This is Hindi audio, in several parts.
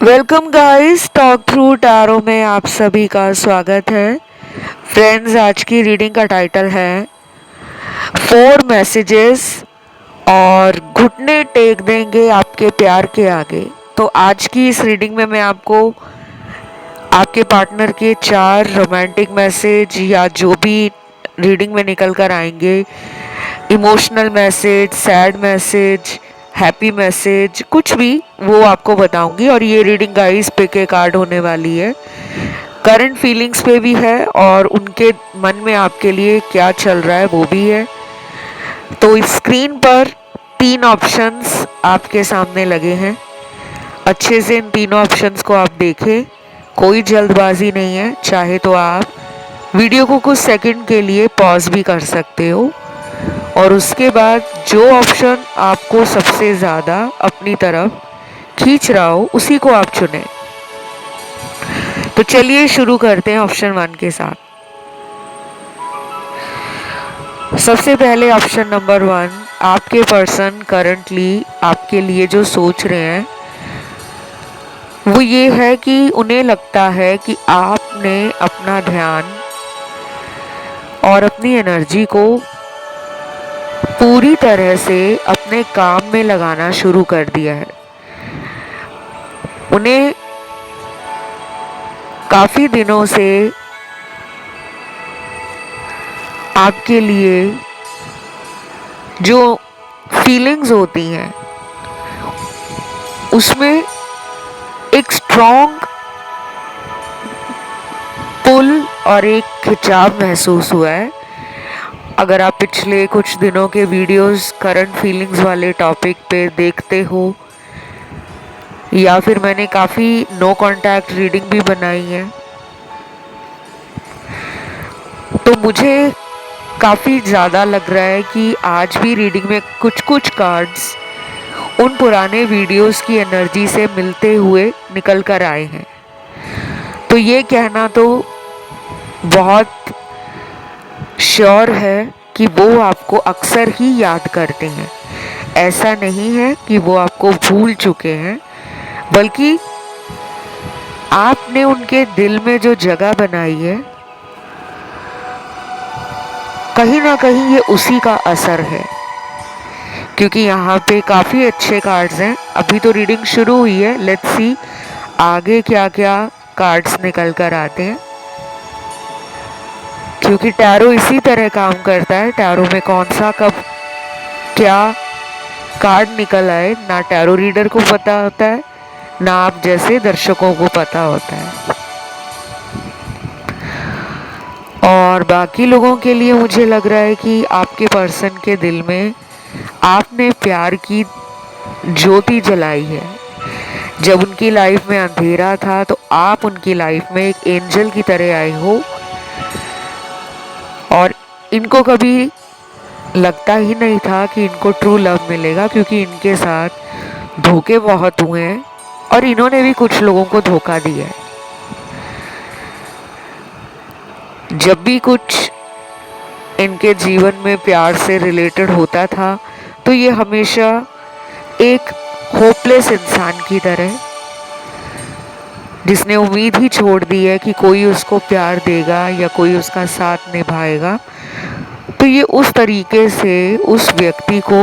Welcome guys, talk through tarot में आप सभी का स्वागत है। फ्रेंड्स, आज की रीडिंग का टाइटल है 4 मैसेजेस और घुटने टेक देंगे आपके प्यार के आगे। तो आज की इस रीडिंग में मैं आपको आपके पार्टनर के 4 रोमांटिक मैसेज या जो भी रीडिंग में निकल कर आएंगे, emotional message, sad message, happy message, कुछ भी वो आपको बताऊंगी। और ये रीडिंग गाइस पे के कार्ड होने वाली है, करंट फीलिंग्स पे भी है और उनके मन में आपके लिए क्या चल रहा है वो भी है। तो इस स्क्रीन पर 3 ऑप्शंस आपके सामने लगे हैं। अच्छे से इन तीनों ऑप्शंस को आप देखें, कोई जल्दबाजी नहीं है। चाहे तो आप वीडियो को कुछ सेकंड के लिए पॉज भी कर सकते हो और उसके बाद जो ऑप्शन आपको सबसे ज़्यादा अपनी तरफ खींच रहा हो उसी को आप चुनें। तो चलिए शुरू करते हैं ऑप्शन 1 के साथ। सबसे पहले ऑप्शन नंबर 1, आपके पर्सन करंटली आपके लिए जो सोच रहे हैं वो ये है कि उन्हें लगता है कि आपने अपना ध्यान और अपनी एनर्जी को पूरी तरह से अपने काम में लगाना शुरू कर दिया है। उन्हें काफ़ी दिनों से आपके लिए जो फीलिंग्स होती हैं उसमें एक स्ट्रॉन्ग पुल और एक खिंचाव महसूस हुआ है। अगर आप पिछले कुछ दिनों के वीडियोस करंट फीलिंग्स वाले टॉपिक पे देखते हो या फिर मैंने काफ़ी नो कांटेक्ट रीडिंग भी बनाई है, तो मुझे काफ़ी ज़्यादा लग रहा है कि आज भी रीडिंग में कुछ कुछ कार्ड्स उन पुराने वीडियोस की एनर्जी से मिलते हुए निकल कर आए हैं। तो ये कहना तो बहुत श्योर है कि वो आपको अक्सर ही याद करते हैं। ऐसा नहीं है कि वो आपको भूल चुके हैं, बल्कि आपने उनके दिल में जो जगह बनाई है कहीं ना कहीं ये उसी का असर है। क्योंकि यहाँ पे काफ़ी अच्छे कार्ड्स हैं। अभी तो रीडिंग शुरू हुई है, लेट्स सी आगे क्या क्या कार्ड्स निकल कर आते हैं। क्योंकि टैरो इसी तरह काम करता है। टैरो में कौन सा कब क्या कार्ड निकल आए ना टैरो रीडर को पता होता है, ना आप जैसे दर्शकों को पता होता है। और बाकी लोगों के लिए मुझे लग रहा है कि आपके पर्सन के दिल में आपने प्यार की ज्योति जलाई है। जब उनकी लाइफ में अंधेरा था तो आप उनकी लाइफ में एक एंजल की तरह आए हो और इनको कभी लगता ही नहीं था कि इनको ट्रू लव मिलेगा, क्योंकि इनके साथ धोखे बहुत हुए हैं और इन्होंने भी कुछ लोगों को धोखा दिया है। जब भी कुछ इनके जीवन में प्यार से रिलेटेड होता था तो ये हमेशा एक होपलेस इंसान की तरह, जिसने उम्मीद ही छोड़ दी है कि कोई उसको प्यार देगा या कोई उसका साथ निभाएगा, तो ये उस तरीके से उस व्यक्ति को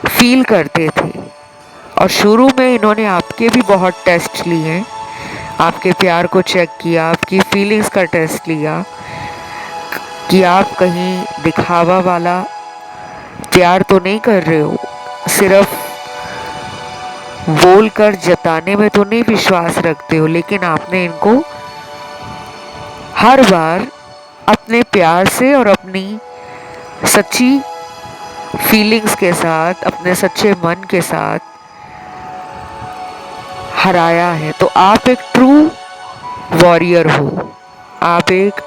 फील करते थे। और शुरू में इन्होंने आपके भी बहुत टेस्ट लिए हैं, आपके प्यार को चेक किया, आपकी फीलिंग्स का टेस्ट लिया कि आप कहीं दिखावा वाला प्यार तो नहीं कर रहे हो, सिर्फ बोल कर जताने में तो नहीं विश्वास रखते हो। लेकिन आपने इनको हर बार अपने प्यार से और अपनी सच्ची फीलिंग्स के साथ, अपने सच्चे मन के साथ हराया है। तो आप एक ट्रू वॉरियर हो, आप एक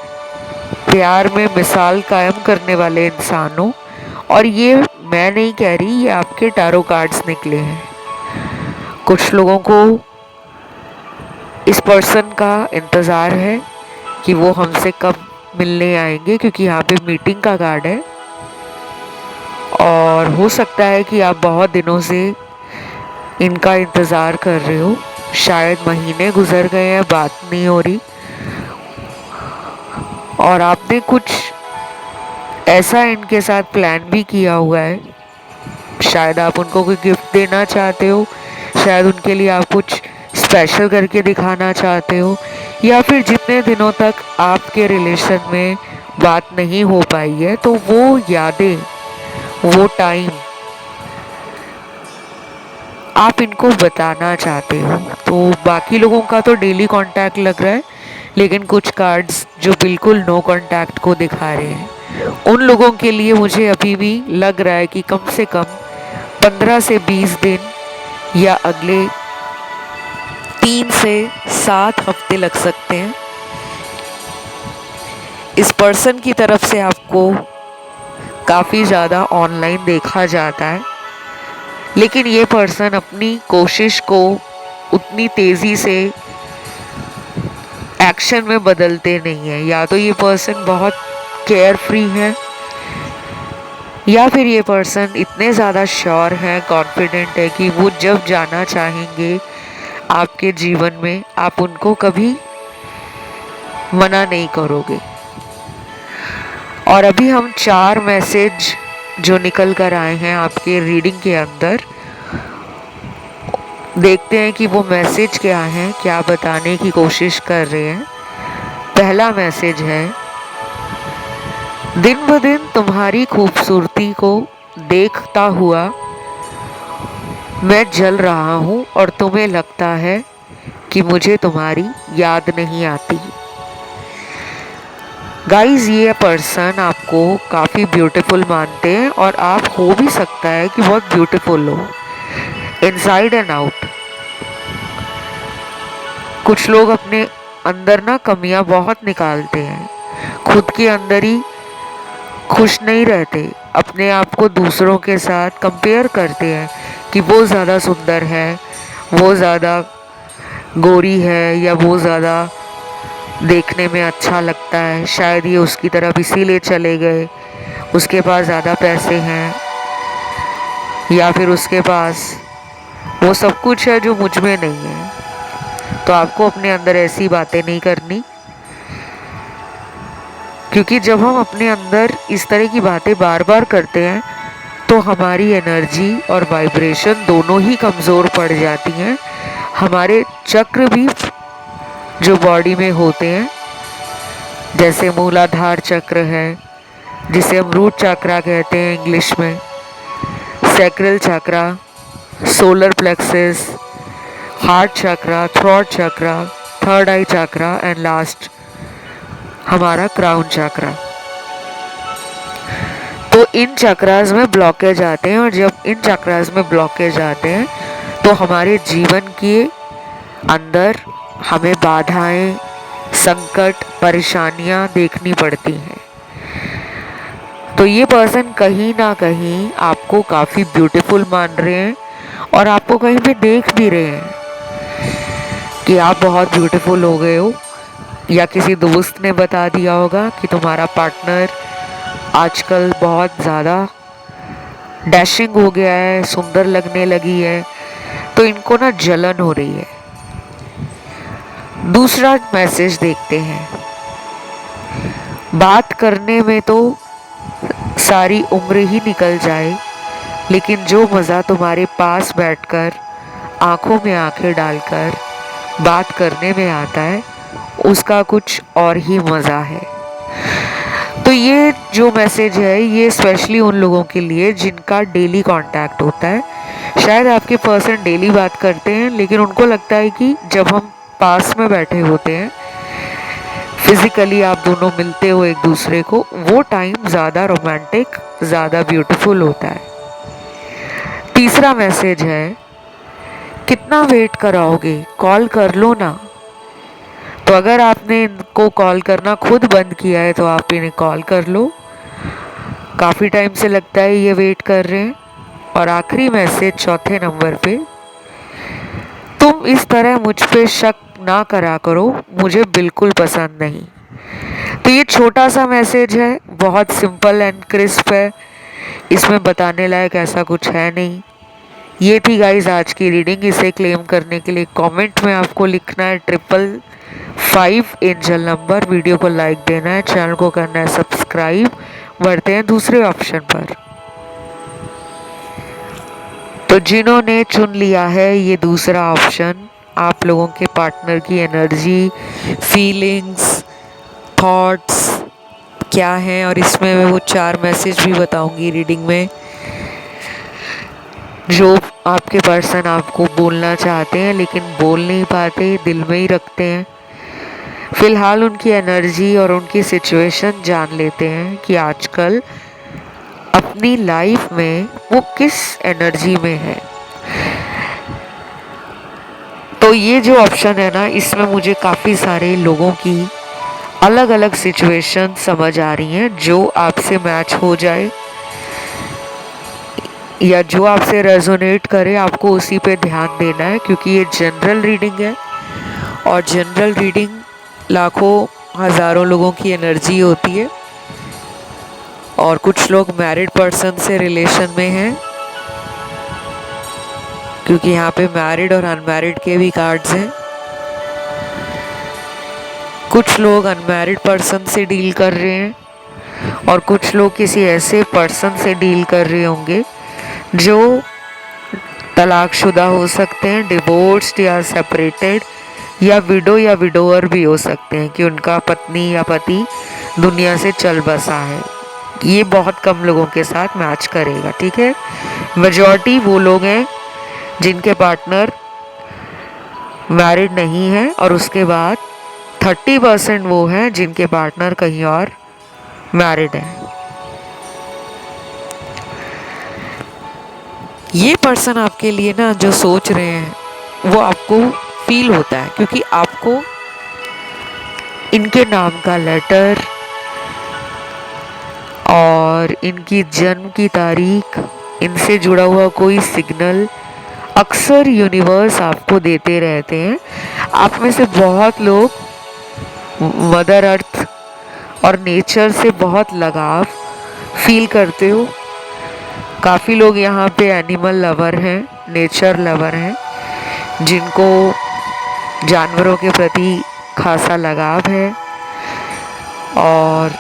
प्यार में मिसाल कायम करने वाले इंसान हो। और ये मैं नहीं कह रही, ये आपके टैरो कार्ड्स निकले हैं। कुछ लोगों को इस पर्सन का इंतज़ार है कि वो हमसे कब मिलने आएंगे, क्योंकि यहाँ पे मीटिंग का कार्ड है। और हो सकता है कि आप बहुत दिनों से इनका इंतज़ार कर रहे हो। शायद महीने गुजर गए हैं, बात नहीं हो रही, और आपने कुछ ऐसा इनके साथ प्लान भी किया हुआ है। शायद आप उनको कोई गिफ्ट देना चाहते हो, शायद उनके लिए आप कुछ स्पेशल करके दिखाना चाहते हो, या फिर जितने दिनों तक आपके रिलेशन में बात नहीं हो पाई है तो वो यादें, वो टाइम आप इनको बताना चाहते हो। तो बाकी लोगों का तो डेली कांटेक्ट लग रहा है, लेकिन कुछ कार्ड्स जो बिल्कुल नो कांटेक्ट को दिखा रहे हैं, उन लोगों के लिए मुझे अभी भी लग रहा है कि कम से कम 15 से 20 दिन या अगले 3 से 7 हफ्ते लग सकते हैं। इस पर्सन की तरफ से आपको काफ़ी ज़्यादा ऑनलाइन देखा जाता है, लेकिन ये पर्सन अपनी कोशिश को उतनी तेज़ी से एक्शन में बदलते नहीं है। या तो ये पर्सन बहुत केयर फ्री है, या फिर ये पर्सन इतने ज़्यादा श्योर है, कॉन्फिडेंट है कि वो जब जाना चाहेंगे आपके जीवन में आप उनको कभी मना नहीं करोगे। और अभी हम 4 मैसेज जो निकल कर आए हैं आपके रीडिंग के अंदर, देखते हैं कि वो मैसेज क्या है, क्या बताने की कोशिश कर रहे हैं। पहला मैसेज है, दिन ब दिन तुम्हारी खूबसूरती को देखता हुआ मैं जल रहा हूँ और तुम्हें लगता है कि मुझे तुम्हारी याद नहीं आती। गाइज, ये पर्सन आपको काफ़ी ब्यूटीफुल मानते हैं, और आप हो भी सकता है कि बहुत ब्यूटीफुल हो इनसाइड एंड आउट। कुछ लोग अपने अंदर ना कमियां बहुत निकालते हैं, खुद के अंदर ही खुश नहीं रहते, अपने आप को दूसरों के साथ कंपेयर करते हैं कि वो ज़्यादा सुंदर है, वो ज़्यादा गोरी है, या वो ज़्यादा देखने में अच्छा लगता है, शायद ये उसकी तरफ इसीलिए चले गए, उसके पास ज़्यादा पैसे हैं, या फिर उसके पास वो सब कुछ है जो मुझ में नहीं है। तो आपको अपने अंदर ऐसी बातें नहीं करनी, क्योंकि जब हम अपने अंदर इस तरह की बातें बार बार करते हैं तो हमारी एनर्जी और वाइब्रेशन दोनों ही कमज़ोर पड़ जाती हैं। हमारे चक्र भी जो बॉडी में होते हैं, जैसे मूलाधार चक्र है, जिसे हम रूट चक्रा कहते हैं इंग्लिश में, sacral chakra, solar plexus, heart chakra, throat chakra, third I chakra, and last हमारा क्राउन चक्रा। तो इन चक्रास में ब्लॉकेज आते हैं, और जब इन चक्रास में ब्लॉकेज आते हैं तो हमारे जीवन के अंदर हमें बाधाएं, संकट, परेशानियां देखनी पड़ती हैं। तो ये पर्सन कहीं ना कहीं आपको काफ़ी ब्यूटीफुल मान रहे हैं, और आपको कहीं पे देख भी रहे हैं कि आप बहुत ब्यूटीफुल हो गए हो, या किसी दोस्त ने बता दिया होगा कि तुम्हारा पार्टनर आजकल बहुत ज़्यादा डैशिंग हो गया है, सुंदर लगने लगी है, तो इनको ना जलन हो रही है। दूसरा मैसेज देखते हैं, बात करने में तो सारी उम्र ही निकल जाए, लेकिन जो मज़ा तुम्हारे पास बैठकर आंखों में आंखें डालकर बात करने में आता है, उसका कुछ और ही मज़ा है। तो ये जो मैसेज है ये स्पेशली उन लोगों के लिए जिनका डेली कांटेक्ट होता है। शायद आपके पर्सन डेली बात करते हैं, लेकिन उनको लगता है कि जब हम पास में बैठे होते हैं, फिज़िकली आप दोनों मिलते हो एक दूसरे को, वो टाइम ज़्यादा रोमांटिक, ज़्यादा ब्यूटीफुल होता है। तीसरा मैसेज है, कितना वेट कराओगे, कॉल कर लो ना। तो अगर आपने इनको कॉल करना खुद बंद किया है तो आप इन्हें कॉल कर लो, काफ़ी टाइम से लगता है ये वेट कर रहे हैं। और आखिरी मैसेज चौथे नंबर पे, तुम इस तरह मुझ पे शक ना करा करो, मुझे बिल्कुल पसंद नहीं। तो ये छोटा सा मैसेज है, बहुत सिंपल एंड क्रिस्प है, इसमें बताने लायक ऐसा कुछ है नहीं। ये थी गाइस आज की रीडिंग। इसे क्लेम करने के लिए कमेंट में आपको लिखना है 555 एंजल नंबर, वीडियो को लाइक देना है, चैनल को करना है सब्सक्राइब। बढ़ते हैं दूसरे ऑप्शन पर। तो जिन्होंने चुन लिया है ये दूसरा ऑप्शन, आप लोगों के पार्टनर की एनर्जी, फीलिंग्स, थॉट्स क्या हैं, और इसमें मैं वो 4 मैसेज भी बताऊंगी रीडिंग में जो आपके पर्सन आपको बोलना चाहते हैं लेकिन बोल नहीं पाते, दिल में ही रखते हैं। फिलहाल उनकी एनर्जी और उनकी सिचुएशन जान लेते हैं कि आजकल अपनी लाइफ में वो किस एनर्जी में है। तो ये जो ऑप्शन है ना, इसमें मुझे काफ़ी सारे लोगों की अलग अलग सिचुएशन समझ आ रही हैं जो आपसे मैच हो जाए या जो आपसे रेजोनेट करे, आपको उसी पे ध्यान देना है, क्योंकि ये जनरल रीडिंग है और जनरल रीडिंग लाखों हज़ारों लोगों की एनर्जी होती है। और कुछ लोग मैरिड पर्सन से रिलेशन में हैं, क्योंकि यहाँ पे मैरिड और अनमैरिड के भी कार्ड्स हैं। कुछ लोग अनमैरिड पर्सन से डील कर रहे हैं और कुछ लोग किसी ऐसे पर्सन से डील कर रहे होंगे जो तलाकशुदा हो सकते हैं, डिवोर्स्ड या सेपरेटेड, या विडो या विडोअर भी हो सकते हैं कि उनका पत्नी या पति दुनिया से चल बसा है। ये बहुत कम लोगों के साथ मैच करेगा, ठीक है। मेजॉरिटी वो लोग हैं जिनके पार्टनर मैरिड नहीं है, और उसके बाद 30% वो हैं जिनके पार्टनर कहीं और मैरिड है। ये पर्सन आपके लिए ना जो सोच रहे हैं वो आपको फील होता है, क्योंकि आपको इनके नाम का लेटर और इनकी जन्म की तारीख, इनसे जुड़ा हुआ कोई सिग्नल अक्सर यूनिवर्स आपको देते रहते हैं। आप में से बहुत लोग मदर अर्थ और नेचर से बहुत लगाव फील करते हो। काफ़ी लोग यहाँ पे एनिमल लवर हैं, नेचर लवर हैं, जिनको जानवरों के प्रति खासा लगाव है। और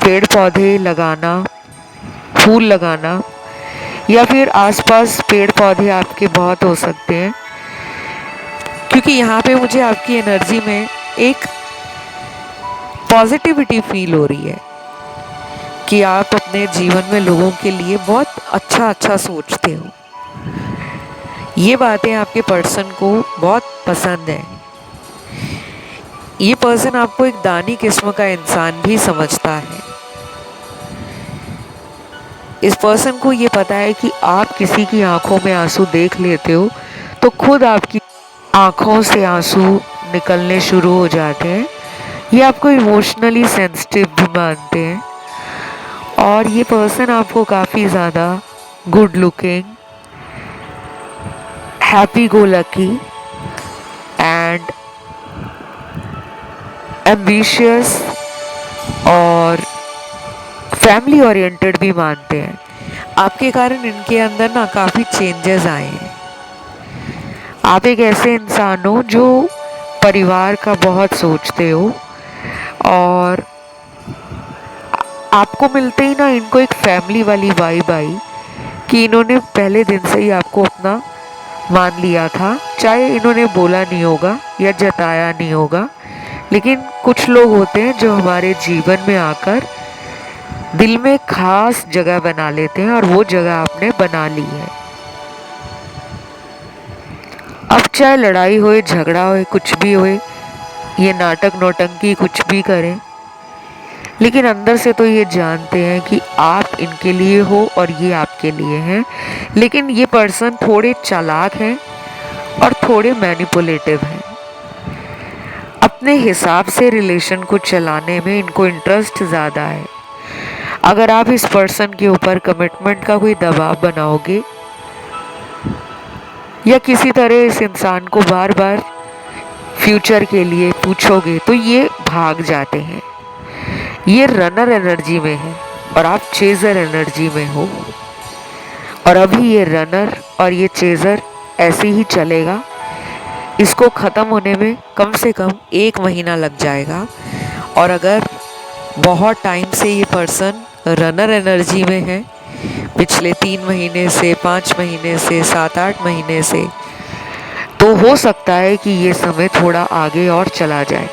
पेड़ पौधे लगाना, फूल लगाना, या फिर आसपास पेड़ पौधे आपके बहुत हो सकते हैं, क्योंकि यहाँ पे मुझे आपकी एनर्जी में एक पॉजिटिविटी फील हो रही है कि आप अपने जीवन में लोगों के लिए बहुत अच्छा सोचते हो। ये बातें आपके पर्सन को बहुत पसंद है। ये पर्सन आपको एक दानी किस्म का इंसान भी समझता है। इस पर्सन को ये पता है कि आप किसी की आंखों में आंसू देख लेते हो तो खुद आपकी आंखों से आंसू निकलने शुरू हो जाते हैं। ये आपको इमोशनली सेंसिटिव भी मानते हैं। और ये पर्सन आपको काफ़ी ज़्यादा good looking, happy go lucky and ambitious और फैमिली ओरिएंटेड भी मानते हैं। आपके कारण इनके अंदर ना काफ़ी चेंजेस आए हैं। आप एक ऐसे इंसान हो जो परिवार का बहुत सोचते हो, और आपको मिलते ही ना इनको एक फैमिली वाली वाइब आई कि इन्होंने पहले दिन से ही आपको अपना मान लिया था। चाहे इन्होंने बोला नहीं होगा या जताया नहीं होगा, लेकिन कुछ लोग होते हैं जो हमारे जीवन में आकर दिल में खास जगह बना लेते हैं, और वो जगह आपने बना ली है। अब चाहे लड़ाई होए, झगड़ा होए, कुछ भी होए, ये नाटक नौटंकी कुछ भी करें, लेकिन अंदर से तो ये जानते हैं कि आप इनके लिए हो और ये आपके लिए हैं। लेकिन ये पर्सन थोड़े चालाक हैं और थोड़े मैनिपुलेटिव हैं। अपने हिसाब से रिलेशन को चलाने में इनको इंटरेस्ट ज़्यादा है। अगर आप इस पर्सन के ऊपर कमिटमेंट का कोई दबाव बनाओगे या किसी तरह इस इंसान को बार बार फ्यूचर के लिए पूछोगे, तो ये भाग जाते हैं। ये रनर एनर्जी में है और आप चेजर एनर्जी में हो। और अभी ये रनर और ये चेज़र ऐसे ही चलेगा। इसको ख़त्म होने में कम से कम 1 महीना लग जाएगा। और अगर बहुत टाइम से ये पर्सन रनर एनर्जी में है, पिछले 3 महीने से, 5 महीने से, 7-8 महीने से, तो हो सकता है कि ये समय थोड़ा आगे और चला जाए।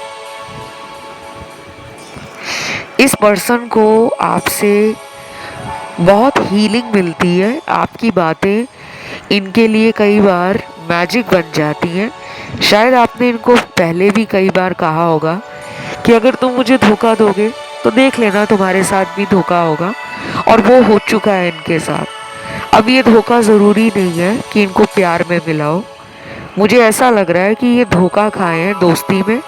इस पर्सन को आपसे बहुत हीलिंग मिलती है। आपकी बातें इनके लिए कई बार मैजिक बन जाती हैं। शायद आपने इनको पहले भी कई बार कहा होगा कि अगर तुम मुझे धोखा दोगे तो देख लेना तुम्हारे साथ भी धोखा होगा, और वो हो चुका है इनके साथ। अब ये धोखा ज़रूरी नहीं है कि इनको प्यार में मिला हो। मुझे ऐसा लग रहा है कि ये धोखा खाए हैं दोस्ती में,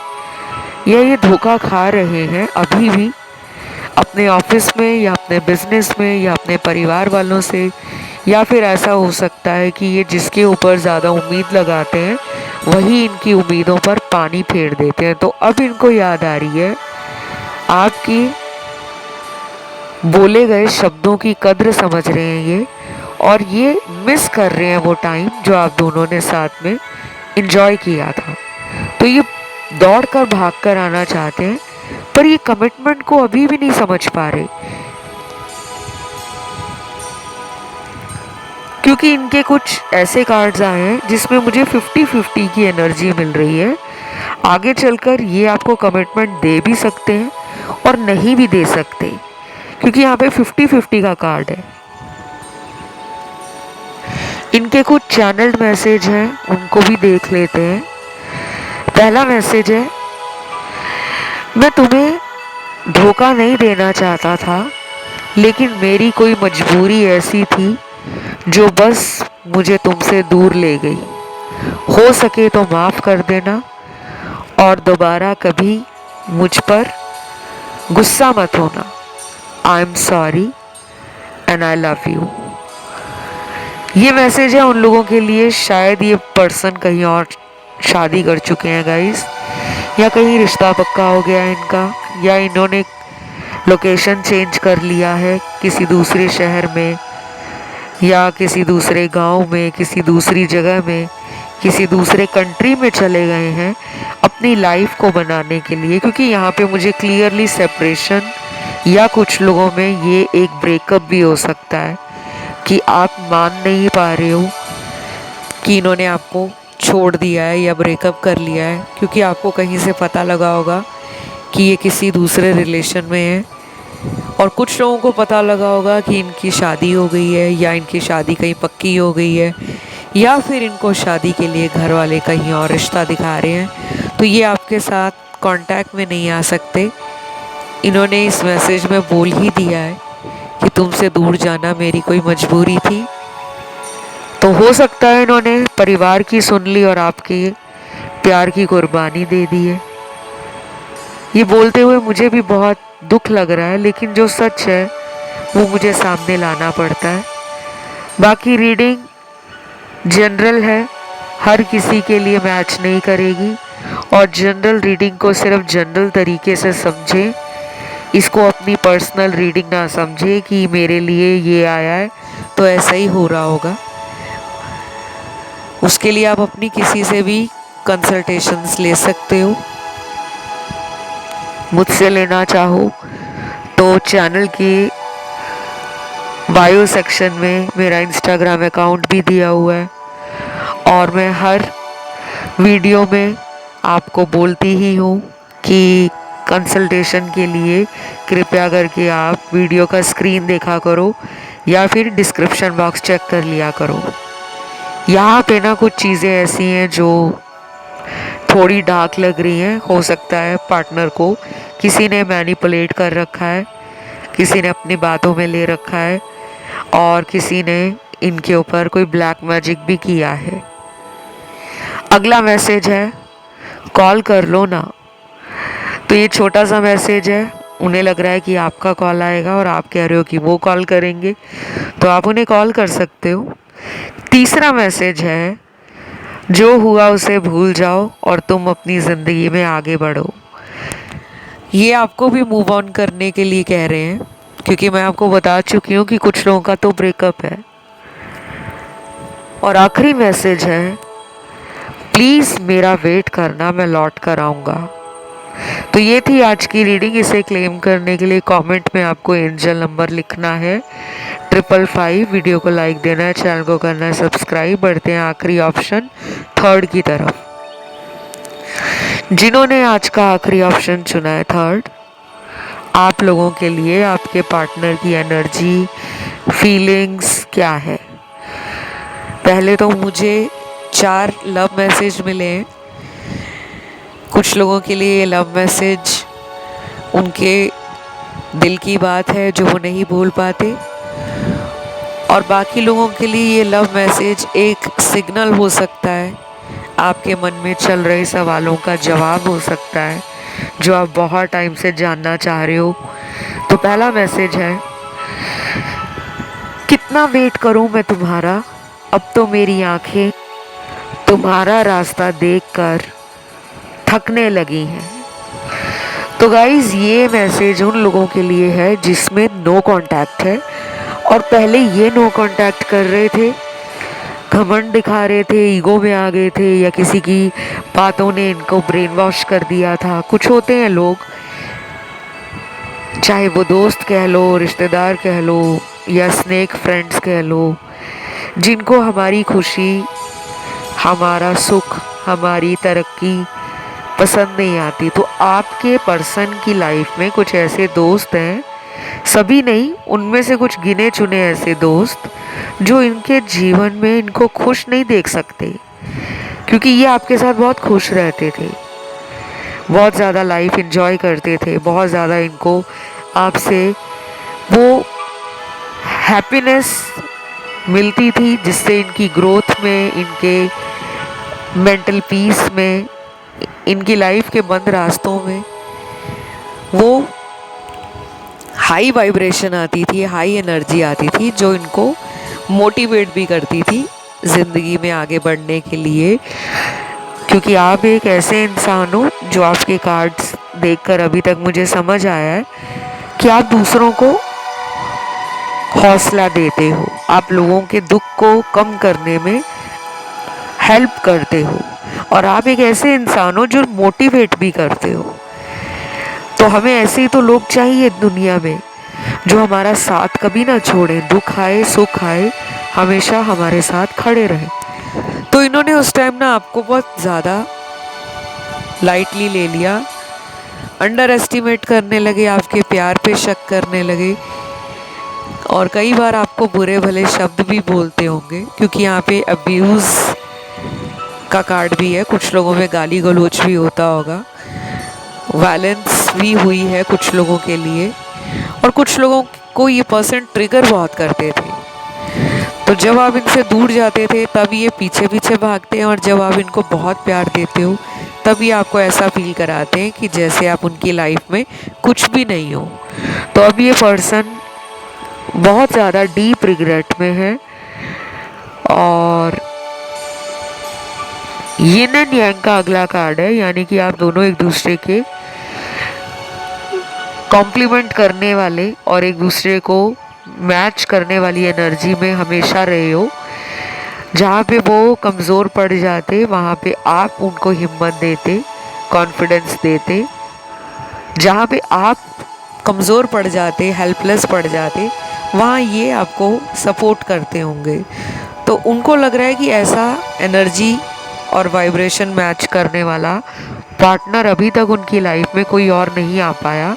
या ये धोखा खा रहे हैं अभी भी अपने ऑफिस में, या अपने बिजनेस में, या अपने परिवार वालों से। या फिर ऐसा हो सकता है कि ये जिसके ऊपर ज़्यादा उम्मीद लगाते हैं वही इनकी उम्मीदों पर पानी फेर देते हैं। तो अब इनको याद आ रही है आपकी बोले गए शब्दों की कद्र समझ रहे हैं ये, और ये मिस कर रहे हैं वो टाइम जो आप दोनों ने साथ में एंजॉय किया था। तो ये दौड़ कर भाग कर आना चाहते हैं, पर ये कमिटमेंट को अभी भी नहीं समझ पा रहे, क्योंकि इनके कुछ ऐसे कार्ड्स आए हैं जिसमें मुझे 50-50 की एनर्जी मिल रही है। आगे चलकर ये आपको कमिटमेंट दे भी सकते हैं और नहीं भी दे सकते, क्योंकि यहाँ पे 50-50 का कार्ड है। इनके कुछ चैनल्ड मैसेज हैं, उनको भी देख लेते हैं। पहला मैसेज है, मैं तुम्हें धोखा नहीं देना चाहता था, लेकिन मेरी कोई मजबूरी ऐसी थी जो बस मुझे तुमसे दूर ले गई। हो सके तो माफ़ कर देना और दोबारा कभी मुझ पर गुस्सा मत होना। I am sorry and I love you. ये मैसेज है उन लोगों के लिए, शायद ये पर्सन कहीं और शादी कर चुके हैं गाइस, या कहीं रिश्ता पक्का हो गया है इनका, या इन्होंने लोकेशन चेंज कर लिया है किसी दूसरे शहर में, या किसी दूसरे गांव में, किसी दूसरी जगह में, किसी दूसरे कंट्री में चले गए हैं अपनी लाइफ को बनाने के लिए। क्योंकि यहाँ पे मुझे क्लियरली सेपरेशन, या कुछ लोगों में ये एक ब्रेकअप भी हो सकता है कि आप मान नहीं पा रहे हो कि इन्होंने आपको छोड़ दिया है या ब्रेकअप कर लिया है, क्योंकि आपको कहीं से पता लगा होगा कि ये किसी दूसरे रिलेशन में है, और कुछ लोगों को पता लगा होगा कि इनकी शादी हो गई है, या इनकी शादी कहीं पक्की हो गई है, या फिर इनको शादी के लिए घर वाले कहीं और रिश्ता दिखा रहे हैं। तो ये आपके साथ कांटेक्ट में नहीं आ सकते। इन्होंने इस मैसेज में बोल ही दिया है कि तुमसे दूर जाना मेरी कोई मजबूरी थी। तो हो सकता है इन्होंने परिवार की सुन ली और आपके प्यार की कुर्बानी दे दी है। ये बोलते हुए मुझे भी बहुत दुख लग रहा है, लेकिन जो सच है वो मुझे सामने लाना पड़ता है। बाकी रीडिंग जनरल है, हर किसी के लिए मैच नहीं करेगी, और जनरल रीडिंग को सिर्फ जनरल तरीके से समझें, इसको अपनी पर्सनल रीडिंग ना समझे कि मेरे लिए ये आया है तो ऐसा ही हो रहा होगा। उसके लिए आप अपनी किसी से भी कंसल्टेशंस ले सकते हो। मुझसे लेना चाहो तो चैनल के बायो सेक्शन में मेरा इंस्टाग्राम अकाउंट भी दिया हुआ है, और मैं हर वीडियो में आपको बोलती ही हूँ कि कंसल्टेशन के लिए कृपया करके आप वीडियो का स्क्रीन देखा करो, या फिर डिस्क्रिप्शन बॉक्स चेक कर लिया करो। यहाँ पे ना कुछ चीज़ें ऐसी हैं जो थोड़ी डार्क लग रही हैं। हो सकता है पार्टनर को किसी ने मैनिपुलेट कर रखा है, किसी ने अपनी बातों में ले रखा है, और किसी ने इनके ऊपर कोई ब्लैक मैजिक भी किया है। अगला मैसेज है, कॉल कर लो ना। तो ये छोटा सा मैसेज है, उन्हें लग रहा है कि आपका कॉल आएगा और आप कह रहे हो कि वो कॉल करेंगे, तो आप उन्हें कॉल कर सकते हो। तीसरा मैसेज है, जो हुआ उसे भूल जाओ और तुम अपनी ज़िंदगी में आगे बढ़ो। ये आपको भी मूव ऑन करने के लिए कह रहे हैं, क्योंकि मैं आपको बता चुकी हूँ कि कुछ लोगों का तो ब्रेकअप है। और आखिरी मैसेज है, प्लीज़ मेरा वेट करना, मैं लौट कर आऊँगा। तो ये थी आज की रीडिंग। इसे क्लेम करने के लिए कमेंट में आपको एंजल नंबर लिखना है 555। वीडियो को लाइक देना है, चैनल को करना है सब्सक्राइब। बढ़ते हैं आखिरी ऑप्शन थर्ड की तरफ। जिन्होंने आज का आखिरी ऑप्शन चुना है थर्ड, आप लोगों के लिए आपके पार्टनर की एनर्जी, फीलिंग्स क्या है। पहले तो मुझे 4 लव मैसेज मिले हैं। कुछ लोगों के लिए ये लव मैसेज उनके दिल की बात है जो वो नहीं भूल पाते, और बाकी लोगों के लिए ये लव मैसेज एक सिग्नल हो सकता है, आपके मन में चल रहे सवालों का जवाब हो सकता है जो आप बहुत टाइम से जानना चाह रहे हो। तो पहला मैसेज है, कितना वेट करूं मैं तुम्हारा, अब तो मेरी आंखें तुम्हारा रास्ता देखकर थकने लगी हैं। तो गाइज ये मैसेज उन लोगों के लिए है जिसमें नो कांटेक्ट है, और पहले ये नो कांटेक्ट कर रहे थे, घमंड दिखा रहे थे, ईगो में आ गए थे, या किसी की बातों ने इनको ब्रेन वॉश कर दिया था। कुछ होते हैं लोग, चाहे वो दोस्त कह लो, रिश्तेदार कह लो, या स्नेक फ्रेंड्स कह लो, जिनको हमारी खुशी, हमारा सुख, हमारी तरक्की पसंद नहीं आती। तो आपके पर्सन की लाइफ में कुछ ऐसे दोस्त हैं, सभी नहीं, उनमें से कुछ गिने चुने ऐसे दोस्त जो इनके जीवन में इनको खुश नहीं देख सकते, क्योंकि ये आपके साथ बहुत खुश रहते थे, बहुत ज़्यादा लाइफ एंजॉय करते थे, बहुत ज़्यादा इनको आपसे वो हैप्पीनेस मिलती थी जिससे इनकी ग्रोथ में, इनके मेंटल पीस में, इनकी लाइफ के बंद रास्तों में वो हाई वाइब्रेशन आती थी, हाई एनर्जी आती थी जो इनको मोटिवेट भी करती थी ज़िंदगी में आगे बढ़ने के लिए। क्योंकि आप एक ऐसे इंसान हो जो आपके कार्ड्स देखकर अभी तक मुझे समझ आया है कि आप दूसरों को हौसला देते हो, आप लोगों के दुख को कम करने में हेल्प करते हो, और आप एक ऐसे इंसान हो जो मोटिवेट भी करते हो। तो हमें ऐसे ही तो लोग चाहिए दुनिया में जो हमारा साथ कभी ना छोड़े, दुख आए सुख आए हमेशा हमारे साथ खड़े रहे। तो इन्होंने उस टाइम ना आपको बहुत ज़्यादा लाइटली ले लिया, अंडर एस्टिमेट करने लगे, आपके प्यार पे शक करने लगे, और कई बार आपको बुरे भले शब्द भी बोलते होंगे, क्योंकि यहाँ पे अब्यूज़ का कार्ड भी है। कुछ लोगों में गाली गलौज भी होता होगा, वायलेंस भी हुई है कुछ लोगों के लिए, और कुछ लोगों को ये पर्सन ट्रिगर बहुत करते थे। तो जब आप इनसे दूर जाते थे तब ये पीछे पीछे भागते हैं, और जब आप इनको बहुत प्यार देते हो तब ये आपको ऐसा फील कराते हैं कि जैसे आप उनकी लाइफ में कुछ भी नहीं हो। तो अब ये पर्सन बहुत ज़्यादा डीप रिग्रेट में है, और यिन एंड यांग का अगला कार्ड है, यानी कि आप दोनों एक दूसरे के कॉम्प्लीमेंट करने वाले और एक दूसरे को मैच करने वाली एनर्जी में हमेशा रहे हो। जहाँ पे वो कमज़ोर पड़ जाते वहाँ पे आप उनको हिम्मत देते, कॉन्फिडेंस देते। जहाँ पे आप कमज़ोर पड़ जाते, हेल्पलेस पड़ जाते, वहाँ ये आपको सपोर्ट करते होंगे। तो उनको लग रहा है कि ऐसा एनर्जी और वाइब्रेशन मैच करने वाला पार्टनर अभी तक उनकी लाइफ में कोई और नहीं आ पाया।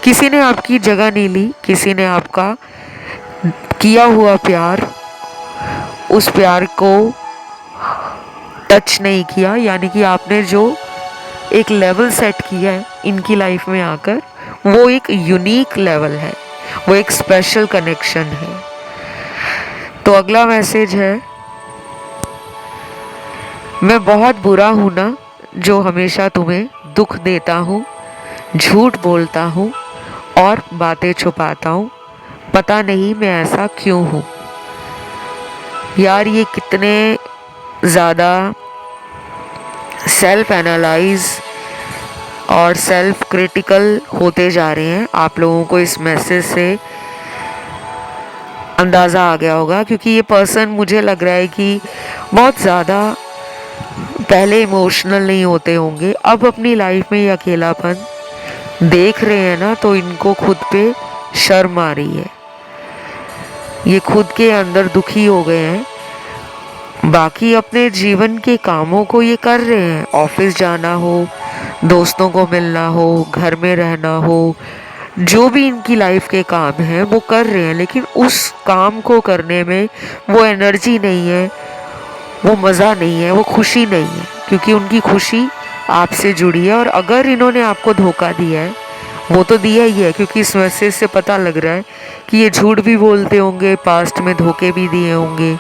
किसी ने आपकी जगह नहीं ली, किसी ने आपका किया हुआ प्यार, उस प्यार को टच नहीं किया, यानी कि आपने जो एक लेवल सेट किया है इनकी लाइफ में आकर, वो एक यूनिक लेवल है, वो एक स्पेशल कनेक्शन है। तो अगला मैसेज है, मैं बहुत बुरा हूँ ना जो हमेशा तुम्हें दुख देता हूँ, झूठ बोलता हूँ और बातें छुपाता हूँ, पता नहीं मैं ऐसा क्यों हूँ। यार ये कितने ज़्यादा सेल्फ एनालाइज और सेल्फ क्रिटिकल होते जा रहे हैं। आप लोगों को इस मैसेज से अंदाज़ा आ गया होगा, क्योंकि ये पर्सन मुझे लग रहा है कि बहुत ज़्यादा पहले इमोशनल नहीं होते होंगे, अब अपनी लाइफ में ये अकेलापन देख रहे हैं ना, तो इनको खुद पे शर्म आ रही है, ये खुद के अंदर दुखी हो गए हैं। बाकी अपने जीवन के कामों को ये कर रहे हैं, ऑफिस जाना हो, दोस्तों को मिलना हो, घर में रहना हो, जो भी इनकी लाइफ के काम हैं वो कर रहे हैं, लेकिन उस काम को करने में वो एनर्जी नहीं है, वो मज़ा नहीं है, वो खुशी नहीं है, क्योंकि उनकी खुशी आपसे जुड़ी है। और अगर इन्होंने आपको धोखा दिया है, वो तो दिया ही है, क्योंकि इस मैसेज से पता लग रहा है कि ये झूठ भी बोलते होंगे, पास्ट में धोखे भी दिए होंगे,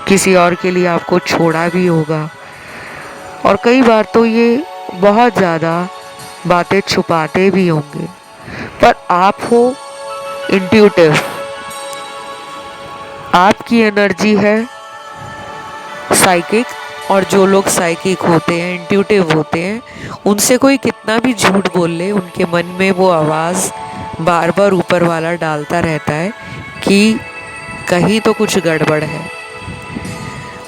किसी और के लिए आपको छोड़ा भी होगा, और कई बार तो ये बहुत ज़्यादा बातें छुपाते भी होंगे। पर आप हो इंट्यूटिव, आपकी एनर्जी है साइकिक, और जो लोग साइकिक होते हैं, इंट्यूटिव होते हैं, उनसे कोई कितना भी झूठ बोल ले, उनके मन में वो आवाज़ बार बार ऊपर वाला डालता रहता है कि कहीं तो कुछ गड़बड़ है।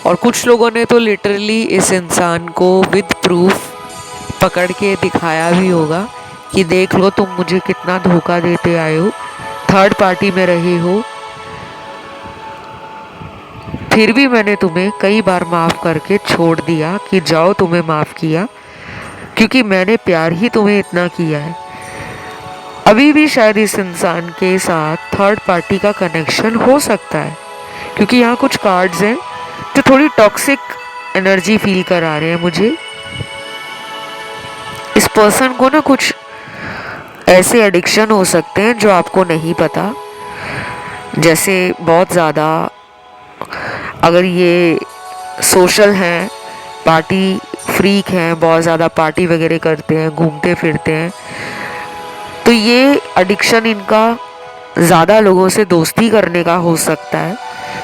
और कुछ लोगों ने तो लिटरली इस इंसान को विद प्रूफ पकड़ के दिखाया भी होगा कि देख लो तुम मुझे कितना धोखा देते आए हो, थर्ड पार्टी में रहे हो, फिर भी मैंने तुम्हें कई बार माफ़ करके छोड़ दिया कि जाओ, तुम्हें माफ़ किया क्योंकि मैंने प्यार ही तुम्हें इतना किया है। अभी भी शायद इस इंसान के साथ थर्ड पार्टी का कनेक्शन हो सकता है, क्योंकि यहाँ कुछ कार्ड्स हैं जो थोड़ी टॉक्सिक एनर्जी फील करा रहे हैं मुझे। इस पर्सन को ना कुछ ऐसे एडिक्शन हो सकते हैं जो आपको नहीं पता, जैसे बहुत ज़्यादा अगर ये सोशल हैं, पार्टी फ्रीक हैं, बहुत ज़्यादा पार्टी वगैरह करते हैं, घूमते फिरते हैं, तो ये एडिक्शन इनका ज़्यादा लोगों से दोस्ती करने का हो सकता है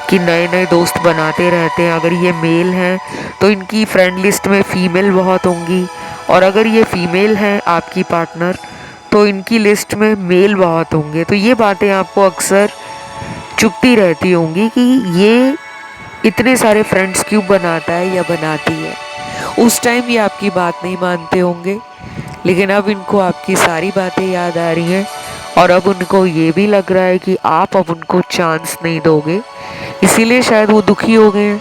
कि नए नए दोस्त बनाते रहते हैं। अगर ये मेल हैं तो इनकी फ्रेंड लिस्ट में फ़ीमेल बहुत होंगी, और अगर ये फ़ीमेल हैं आपकी पार्टनर तो इनकी लिस्ट में मेल बहुत होंगे। तो ये बातें आपको अक्सर चुभती रहती होंगी कि ये इतने सारे फ्रेंड्स क्यों बनाता है या बनाती है। उस टाइम ये आपकी बात नहीं मानते होंगे, लेकिन अब इनको आपकी सारी बातें याद आ रही हैं, और अब उनको ये भी लग रहा है कि आप अब उनको चांस नहीं दोगे, इसीलिए शायद वो दुखी हो गए हैं,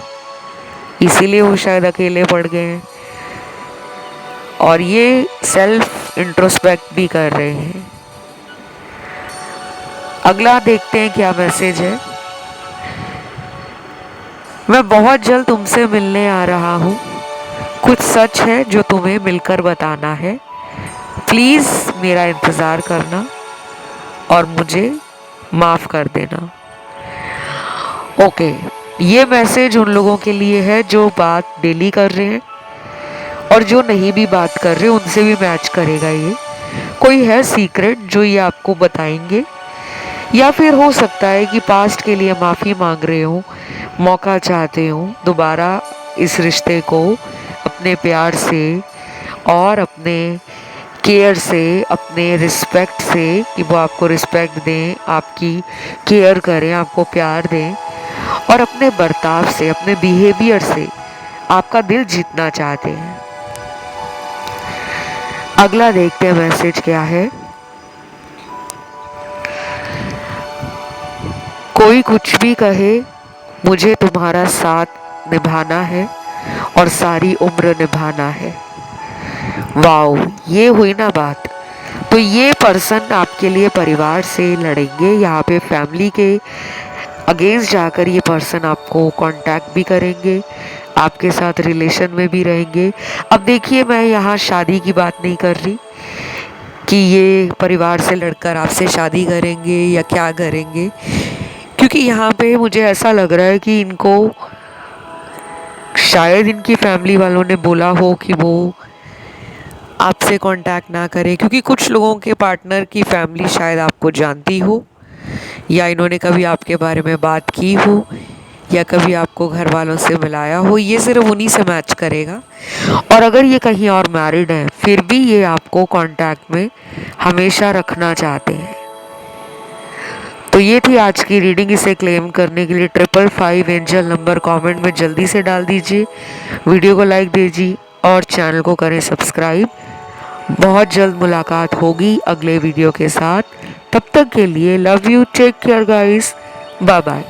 इसीलिए वो शायद अकेले पड़ गए हैं, और ये सेल्फ इंट्रोस्पेक्ट भी कर रहे हैं। अगला देखते हैं क्या मैसेज है। मैं बहुत जल्द तुमसे मिलने आ रहा हूँ, कुछ सच है जो तुम्हें मिलकर बताना है, प्लीज़ मेरा इंतज़ार करना और मुझे माफ़ कर देना। ओके, ये मैसेज उन लोगों के लिए है जो बात डेली कर रहे हैं, और जो नहीं भी बात कर रहे उनसे भी मैच करेगा। ये कोई है सीक्रेट जो ये आपको बताएंगे, या फिर हो सकता है कि पास्ट के लिए माफ़ी मांग रहे हो, मौका चाहते हो दोबारा इस रिश्ते को अपने प्यार से और अपने केयर से, अपने रिस्पेक्ट से, कि वो आपको रिस्पेक्ट दें, आपकी केयर करें, आपको प्यार दें, और अपने बर्ताव से, अपने बिहेवियर से आपका दिल जीतना चाहते हैं। अगला देखते हैं मैसेज क्या है। कोई कुछ भी कहे, मुझे तुम्हारा साथ निभाना है और सारी उम्र निभाना है। वाओ, ये हुई ना बात। तो ये पर्सन आपके लिए परिवार से लड़ेंगे, यहाँ पे फैमिली के अगेंस्ट जाकर ये पर्सन आपको कांटेक्ट भी करेंगे, आपके साथ रिलेशन में भी रहेंगे। अब देखिए, मैं यहाँ शादी की बात नहीं कर रही कि ये परिवार से लड़कर आपसे शादी करेंगे या क्या करेंगे, क्योंकि यहाँ पे मुझे ऐसा लग रहा है कि इनको शायद इनकी फैमिली वालों ने बोला हो कि वो आपसे कांटेक्ट ना करें, क्योंकि कुछ लोगों के पार्टनर की फैमिली शायद आपको जानती हो, या इन्होंने कभी आपके बारे में बात की हो, या कभी आपको घर वालों से मिलाया हो। ये सिर्फ उन्हीं से मैच करेगा। और अगर ये कहीं और मैरिड हैं, फिर भी ये आपको कांटेक्ट में हमेशा रखना चाहते हैं। तो ये थी आज की रीडिंग। इसे क्लेम करने के लिए 555 एंजल नंबर कमेंट में जल्दी से डाल दीजिए, वीडियो को लाइक दीजिए और चैनल को करें सब्सक्राइब। बहुत जल्द मुलाकात होगी अगले वीडियो के साथ। तब तक के लिए love you, take care guys, bye bye.